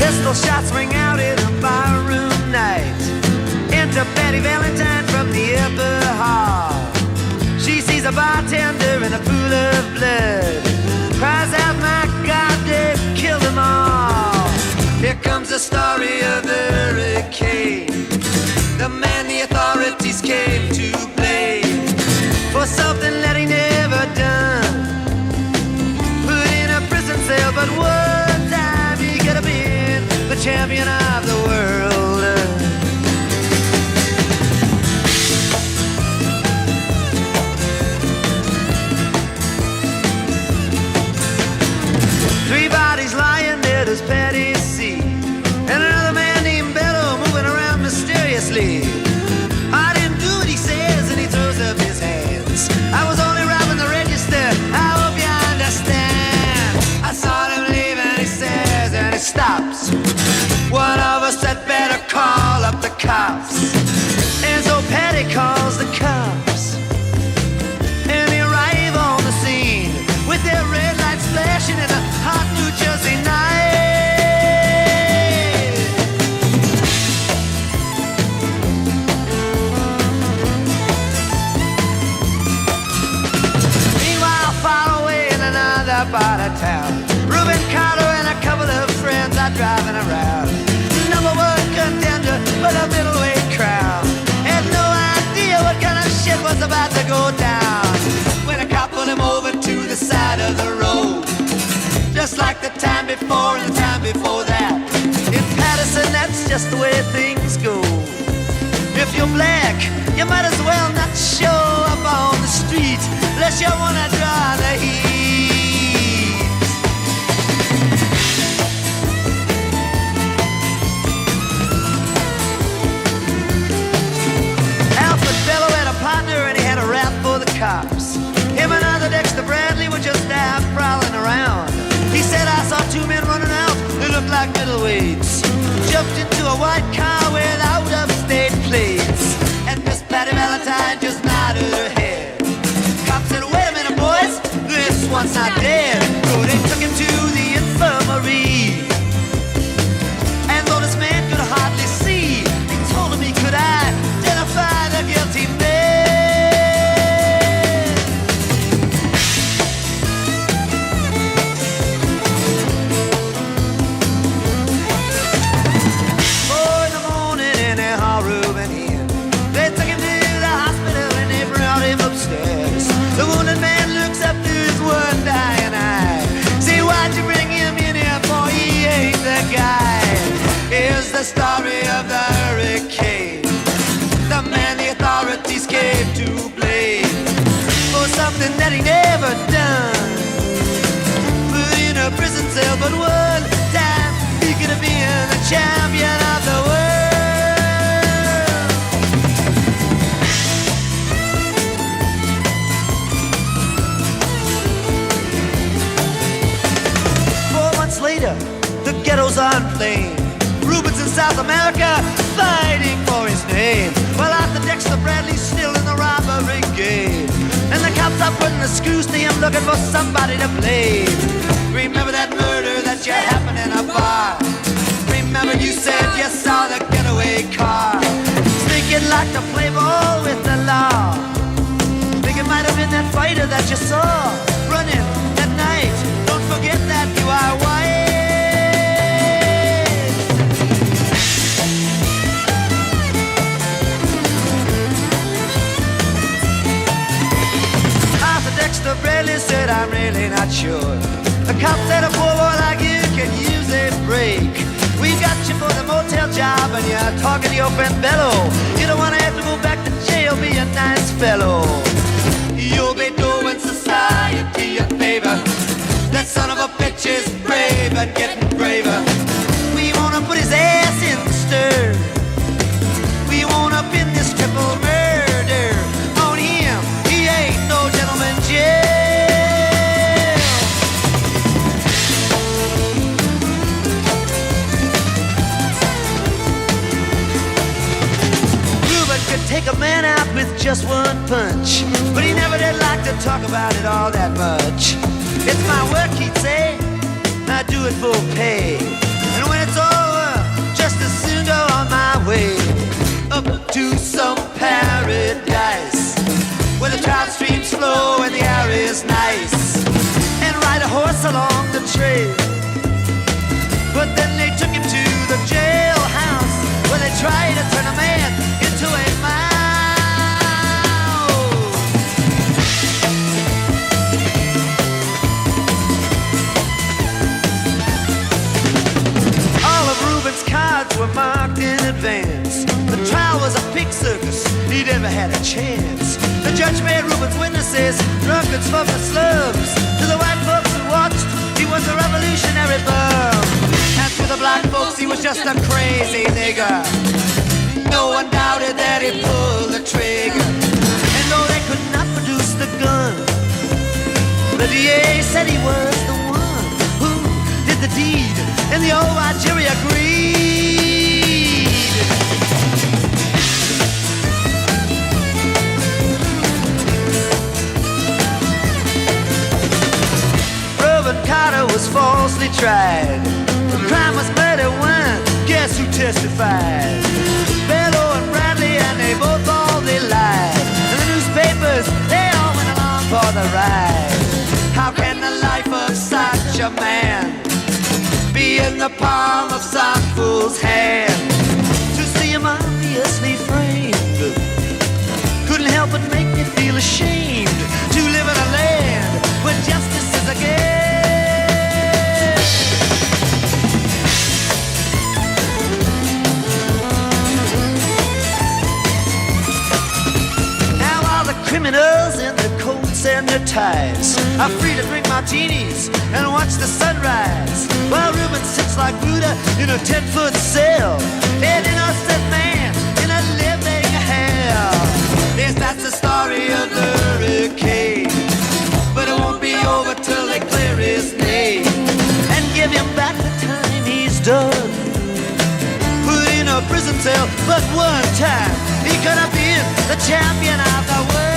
Pistol shots ring out in a barroom night. Enter Betty Valentine from the upper hall. She sees a bartender in a pool of blood, cries out, my God, they've killed them all. Here comes the story of the hurricane, the man the authorities came to blame for something that he never done. Put in a prison cell, but one time he could have been the champion of the world. Three bodies lying dead as Patty C, and another man named Bello moving around mysteriously. I didn't do what he says, and he throws up his hands. I was only robbing the register, I hope you understand. I saw him leave and he says, and he stops. One of us had better call up the cops. And so Patty calls the cops, and they arrive on the scene with their red lights flashing in a hot New Jersey night. Meanwhile, far away in another part of town, Reuben Carter and a couple of friends are driving around. Number one contender for the middleweight crown. Had no idea what kind of shit was about to go down when a cop pulled him over to the side of the road, just like the time before and the time before that. In Patterson, that's just the way things go. If you're black, you might as well not show up on the street unless you wanna draw the heat. Alfred Bello had a partner and he had a rap for the cops. Him and other Dexter Bradley were just out prowling around. He said, I saw two men running out, they looked like middleweights. Jumped into a white car with out-of-state plates, and Miss Patty Valentine just nodded her head. Cop said, wait a minute, boys, this one's not dead. So they took him to the infirmary, and though this man could hardly see, he told him he could identify the guilty man. The wounded man looks up to his one dying eye. Say, why'd you bring him in here for? He ain't the guy. Here's the story of the hurricane, the man the authorities came to blame for something that he never done. Put in a prison cell, but one time he could have been the champion of the world. Later, the ghettos are inflamed. Rubens in South America fighting for his name, while Arthur Dexter Bradley's still in the robbery game. And the cops are putting the screws to him, looking for somebody to blame. Remember that murder that you happened in a bar? Remember you said you saw the getaway car? Think you'd like to play ball with the law? Think it might have been that fighter that you saw running at night? Don't forget that you are white. Arthur Dexter Bradley said, I'm really not sure. The cop said a poor boy like you can use a break. We got you for the motel job and you're talking to your friend Bello. You don't want to have to go back to jail, be a nice fellow. You'll be doing society a favor. That son of a bitch is brave and getting braver. We wanna put his ass in the stir. We wanna pin this triple murder on him. He ain't no gentleman jail. Reuben could take a man out with just one punch, but he never did like to talk about it all that much. It's my work, he'd say, I do it for pay. And when it's all to some paradise where the trout streams flow and the air is nice, and ride a horse along the trail. But then they took him to the jailhouse where they tried to turn a man into a mouse. All of Reuben's cards were marked in advance. The trial was a pig circus, he never had a chance. The judge made Reuben's witnesses drunkards from the slums. To the white folks who watched, he was a revolutionary bum. And to the black folks, he was just a crazy nigger. No one doubted that he pulled the trigger. And though they could not produce the gun, the DA said he was the one who did the deed, and the old white jury agreed. Reuben Carter was falsely tried. The crime was murder one. Guess who testified? Bellow and Bradley, and they both all they lied. And the newspapers, they all went along for the ride. How can the life of such a man be in the palm of some fool's hand? To see him obviously framed couldn't help but make me feel ashamed to live in a land where justice is a game. Criminals in their coats and their ties are free to drink martinis and watch the sunrise, while Reuben sits like Buddha in a 10-foot cell, an innocent man in a living hell. Yes, that's the story of the hurricane, but it won't be over till they clear his name and give him back the time he's done. Put in a prison cell, but one time he could have been the champion of the world.